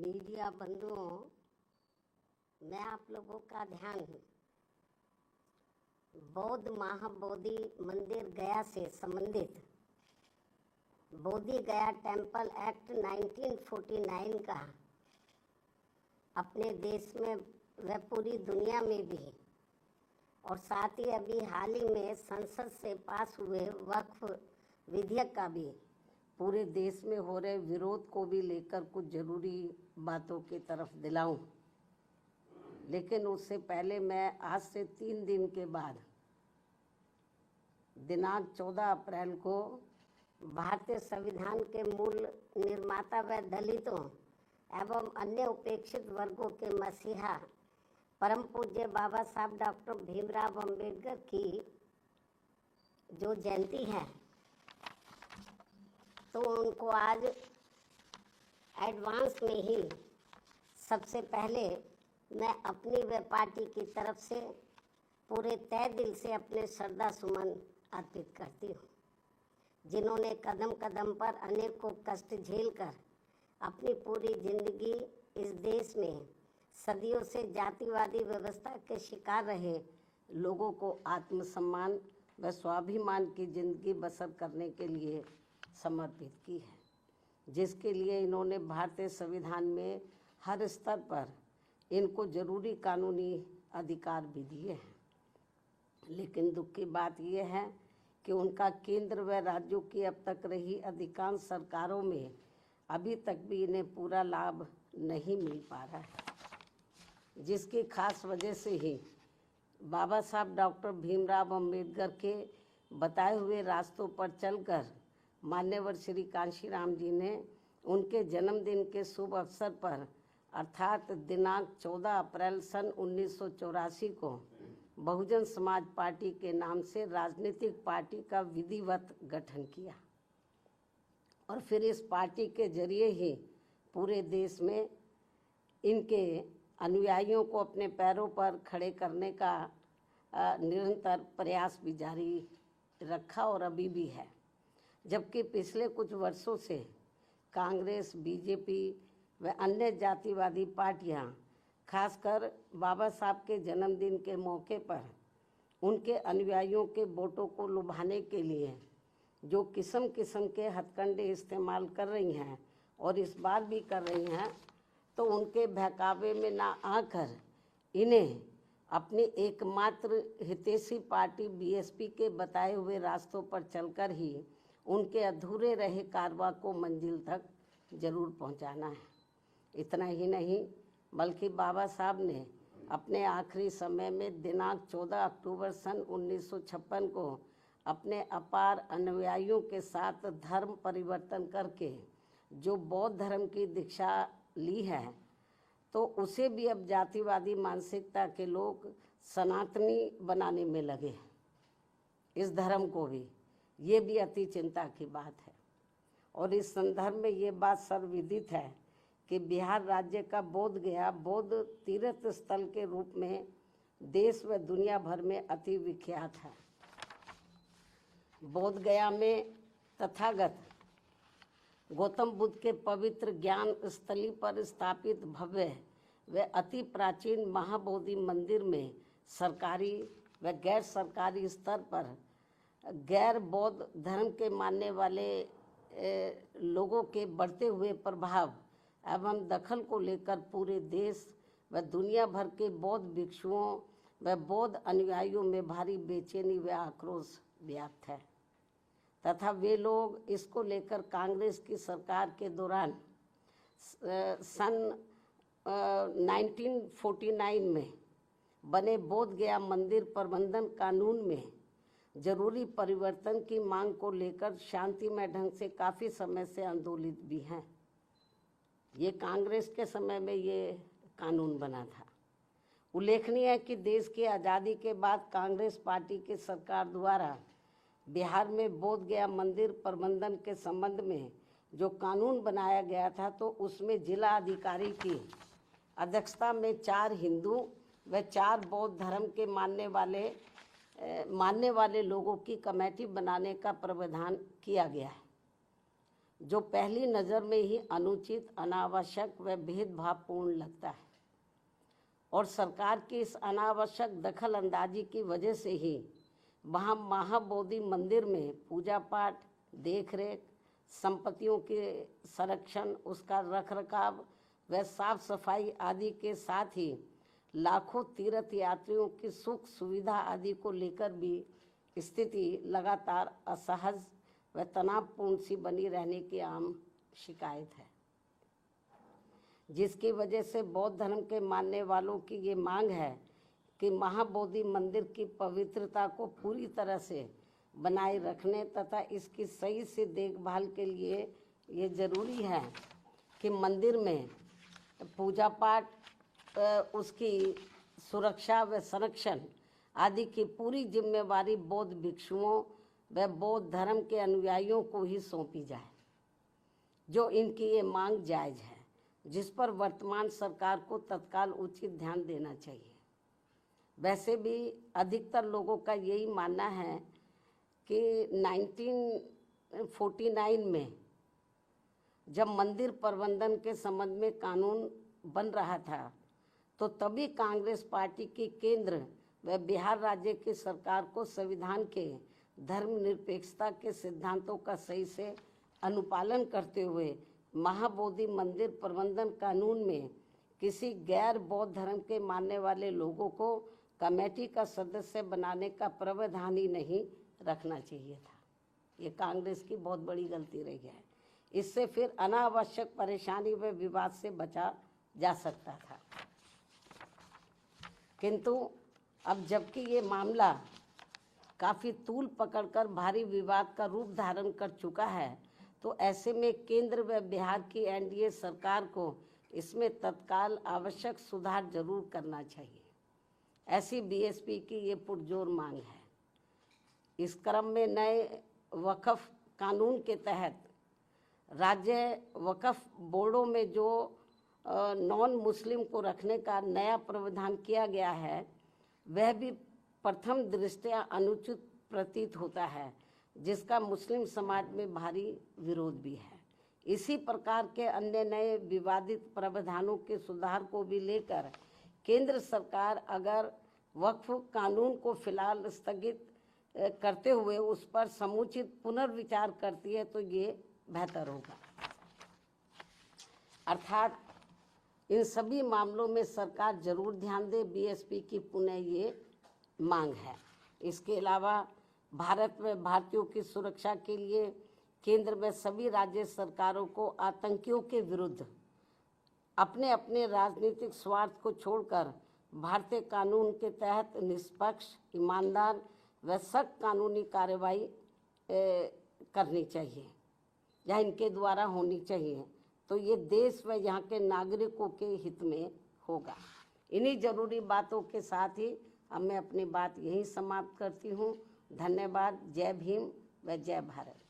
Media बंधुओं, मैं आप लोगों का ध्यान बौद्ध महाबोधि मंदिर गया से संबंधित बोधि गया टेम्पल एक्ट 1949 का अपने देश में व पूरी दुनिया में भी और साथ ही अभी हाल ही में संसद से पास हुए वक्फ विधेयक का भी पूरे देश में हो रहे विरोध को भी लेकर कुछ जरूरी बातों की तरफ दिलाऊं। लेकिन उससे पहले मैं आज से 3 दिन के बाद दिनांक 14 अप्रैल को भारतीय संविधान के मूल निर्माता व दलितों एवं अन्य उपेक्षित वर्गों के मसीहा परम पूज्य बाबा साहब डॉक्टर भीमराव अंबेडकर की जो जयंती है, तो उनको आज एडवांस में ही सबसे पहले मैं अपनी व पार्टी की तरफ से पूरे तय दिल से अपने श्रद्धा सुमन अर्पित करती हूँ, जिन्होंने कदम कदम पर अनेकों कष्ट झेलकर अपनी पूरी जिंदगी इस देश में सदियों से जातिवादी व्यवस्था के शिकार रहे लोगों को आत्मसम्मान व स्वाभिमान की जिंदगी बसर करने के लिए समर्पित की है, जिसके लिए इन्होंने भारतीय संविधान में हर स्तर पर इनको जरूरी कानूनी अधिकार भी दिए हैं। लेकिन दुख की बात यह है कि उनका केंद्र व राज्यों की अब तक रही अधिकांश सरकारों में अभी तक भी इन्हें पूरा लाभ नहीं मिल पा रहा है, जिसकी खास वजह से ही बाबा साहब डॉक्टर भीमराव अंबेडकर के बताए हुए रास्तों पर चलकर मान्यवर श्री कांशीराम जी ने उनके जन्मदिन के शुभ अवसर पर अर्थात दिनांक 14 अप्रैल सन 1984 को बहुजन समाज पार्टी के नाम से राजनीतिक पार्टी का विधिवत गठन किया और फिर इस पार्टी के जरिए ही पूरे देश में इनके अनुयायियों को अपने पैरों पर खड़े करने का निरंतर प्रयास भी जारी रखा और अभी भी है। जबकि पिछले कुछ वर्षों से कांग्रेस, बीजेपी व अन्य जातिवादी पार्टियां खासकर बाबा साहब के जन्मदिन के मौके पर उनके अनुयायियों के वोटों को लुभाने के लिए जो किस्म किस्म के हथकंडे इस्तेमाल कर रही हैं और इस बार भी कर रही हैं, तो उनके बहकावे में ना आकर इन्हें अपनी एकमात्र हितैषी पार्टी बीएसपी के बताए हुए रास्तों पर चलकर ही उनके अधूरे रहे कारवां को मंजिल तक जरूर पहुंचाना है। इतना ही नहीं बल्कि बाबा साहब ने अपने आखिरी समय में दिनांक 14 अक्टूबर सन 1956 को अपने अपार अनुयायियों के साथ धर्म परिवर्तन करके जो बौद्ध धर्म की दीक्षा ली है, तो उसे भी अब जातिवादी मानसिकता के लोग सनातनी बनाने में लगे। इस धर्म को भी, ये भी अति चिंता की बात है। और इस संदर्भ में ये बात सर्वविदित है कि बिहार राज्य का बोध गया बौद्ध तीर्थ स्थल के रूप में देश व दुनिया भर में अति विख्यात है। बोध गया में तथागत गौतम बुद्ध के पवित्र ज्ञान स्थली पर स्थापित भव्य व अति प्राचीन महाबोधि मंदिर में सरकारी व गैर सरकारी स्तर पर गैर बौद्ध धर्म के मानने वाले लोगों के बढ़ते हुए प्रभाव एवं दखल को लेकर पूरे देश व दुनिया भर के बौद्ध भिक्षुओं व बौद्ध अनुयायियों में भारी बेचैनी व आक्रोश व्याप्त है तथा वे लोग इसको लेकर कांग्रेस की सरकार के दौरान सन 1949 में बने बोध गया मंदिर प्रबंधन कानून में जरूरी परिवर्तन की मांग को लेकर शांतिमय ढंग से काफ़ी समय से आंदोलित भी हैं। ये कांग्रेस के समय में ये कानून बना था। उल्लेखनीय है कि देश की आज़ादी के बाद कांग्रेस पार्टी की सरकार द्वारा बिहार में बोध गया मंदिर प्रबंधन के संबंध में जो कानून बनाया गया था, तो उसमें जिला अधिकारी की अध्यक्षता में 4 हिंदू व 4 बौद्ध धर्म के मानने वाले लोगों की कमेटी बनाने का प्रावधान किया गया है। जो पहली नज़र में ही अनुचित, अनावश्यक व भेदभावपूर्ण लगता है। और सरकार की इस अनावश्यक दखल अंदाजी की वजह से ही वहाँ महाबोधि मंदिर में पूजा पाठ, देखरेख, संपत्तियों के संरक्षण, उसका रखरखाव व साफ सफाई आदि के साथ ही लाखों तीर्थ यात्रियों की सुख सुविधा आदि को लेकर भी स्थिति लगातार असहज व तनावपूर्ण सी बनी रहने की आम शिकायत है, जिसकी वजह से बौद्ध धर्म के मानने वालों की ये मांग है कि महाबोधि मंदिर की पवित्रता को पूरी तरह से बनाए रखने तथा इसकी सही से देखभाल के लिए ये जरूरी है कि मंदिर में पूजा पाठ, उसकी सुरक्षा व संरक्षण आदि की पूरी जिम्मेवारी बौद्ध भिक्षुओं व बौद्ध धर्म के अनुयायियों को ही सौंपी जाए, जो इनकी ये मांग जायज़ है, जिस पर वर्तमान सरकार को तत्काल उचित ध्यान देना चाहिए। वैसे भी अधिकतर लोगों का यही मानना है कि 1949 में जब मंदिर प्रबंधन के संबंध में कानून बन रहा था तो तभी कांग्रेस पार्टी की केंद्र व बिहार राज्य की सरकार को संविधान के धर्मनिरपेक्षता के सिद्धांतों का सही से अनुपालन करते हुए महाबोधि मंदिर प्रबंधन कानून में किसी गैर बौद्ध धर्म के मानने वाले लोगों को कमेटी का सदस्य बनाने का प्रावधान ही नहीं रखना चाहिए था। ये कांग्रेस की बहुत बड़ी गलती रही है। इससे फिर अनावश्यक परेशानी व विवाद से बचा जा सकता था। किंतु अब जबकि ये मामला काफ़ी तूल पकड़कर भारी विवाद का रूप धारण कर चुका है, तो ऐसे में केंद्र व बिहार की एनडीए सरकार को इसमें तत्काल आवश्यक सुधार जरूर करना चाहिए, ऐसी बीएसपी की ये पुरजोर मांग है। इस क्रम में नए वक्फ कानून के तहत राज्य वक्फ बोर्डों में जो नॉन मुस्लिम को रखने का नया प्रावधान किया गया है, वह भी प्रथम दृष्टया अनुचित प्रतीत होता है, जिसका मुस्लिम समाज में भारी विरोध भी है। इसी प्रकार के अन्य नए विवादित प्रावधानों के सुधार को भी लेकर केंद्र सरकार अगर वक्फ कानून को फिलहाल स्थगित करते हुए उस पर समुचित पुनर्विचार करती है तो ये बेहतर होगा। अर्थात इन सभी मामलों में सरकार जरूर ध्यान दे, बीएसपी की पुनः ये मांग है। इसके अलावा भारत में भारतीयों की सुरक्षा के लिए केंद्र में सभी राज्य सरकारों को आतंकियों के विरुद्ध अपने अपने राजनीतिक स्वार्थ को छोड़कर भारतीय कानून के तहत निष्पक्ष, ईमानदार व सख्त कानूनी कार्रवाई करनी चाहिए या इनके द्वारा होनी चाहिए, तो ये देश व यहाँ के नागरिकों के हित में होगा। इन्हीं जरूरी बातों के साथ ही अब मैं अपनी बात यहीं समाप्त करती हूँ। धन्यवाद। जय भीम व जय भारत।